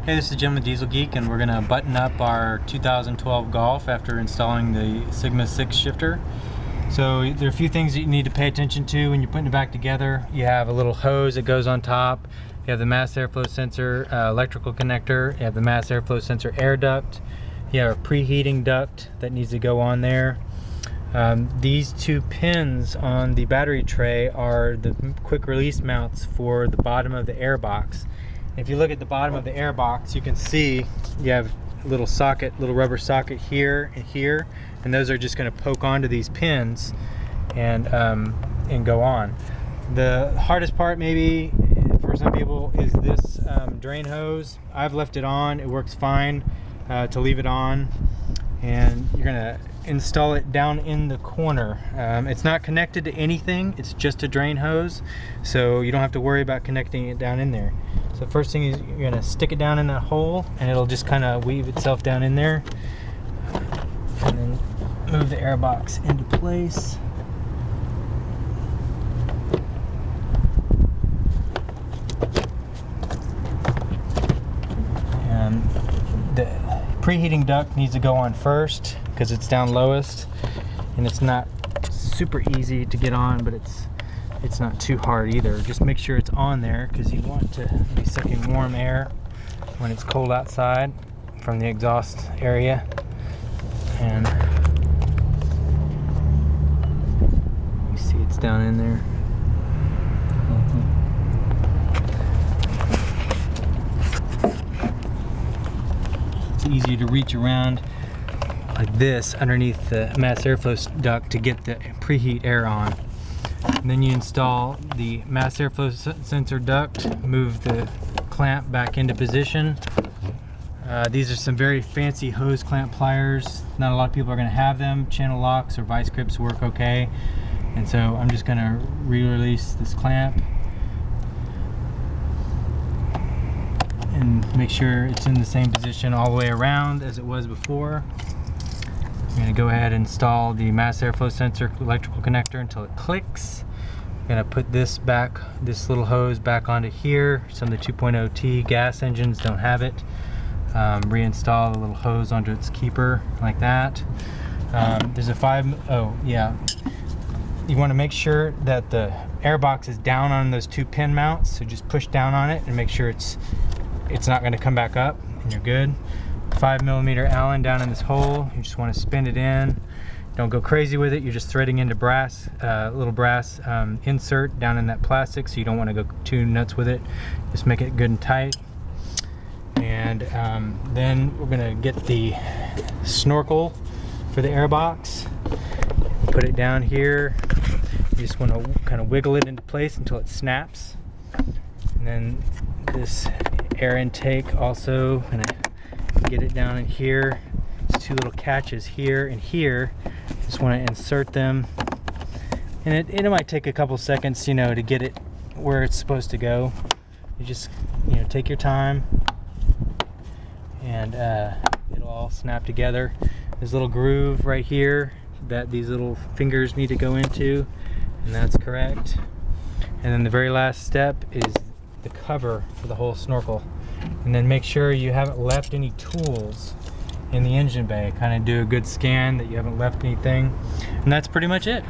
Hey, this is Jim with Diesel Geek, and we're going to button up our 2012 Golf after installing the Sigma 6 shifter. So there are a few things that you need to pay attention to when you're putting it back together. You have a little hose that goes on top. You have the mass airflow sensor electrical connector. You have the mass airflow sensor air duct. You have a preheating duct that needs to go on there. These two pins on the battery tray are the quick release mounts for the bottom of the air box. If you look at the bottom of the air box, you can see you have a little socket, little rubber socket here and here, and those are just going to poke onto these pins and go on. The hardest part maybe for some people is this drain hose. I've left it on. It works fine to leave it on, and you're going to install it down in the corner. It's not connected to anything, it's just a drain hose, so you don't have to worry about connecting it down in there. So the first thing is you're going to stick it down in that hole, and it'll just kind of weave itself down in there, and then move the air box into place. And the preheating duct needs to go on first because it's down lowest, and it's not super easy to get on, but it's not too hard either. Just make sure it's on there because you want to be sucking warm air when it's cold outside from the exhaust area. And you see it's down in there. It's easier to reach around like this underneath the mass airflow duct to get the preheat air on. And then you install the mass airflow sensor duct, move the clamp back into position. These are some very fancy hose clamp pliers. Not a lot of people are going to have them. Channel locks or vice grips work okay. And so I'm just going to re-release this clamp and make sure it's in the same position all the way around as it was before. I'm going to go ahead and install the mass airflow sensor electrical connector until it clicks. I'm going to put this little hose back onto here. Some of the 2.0T gas engines don't have it. Reinstall the little hose onto its keeper like that. There's a you want to make sure that the air box is down on those two pin mounts, so just push down on it and make sure it's not going to come back up, and you're good. 5mm Allen down in this hole. You just want to spin it in. Don't go crazy with it. You're just threading into brass, little brass insert down in that plastic, so you don't want to go too nuts with it. Just make it good and tight. And then we're going to get the snorkel for the air box. Put it down here. You just want to kind of wiggle it into place until it snaps. And then this air intake also, going to get it down in here. There's two little catches here and here. Just want to insert them, and it might take a couple seconds, to get it where it's supposed to go. You just, take your time, and it'll all snap together. There's a little groove right here that these little fingers need to go into, and that's correct. And then the very last step is the cover for the whole snorkel. And then make sure you haven't left any tools in the engine bay. Kind of do a good scan that you haven't left anything. And that's pretty much it.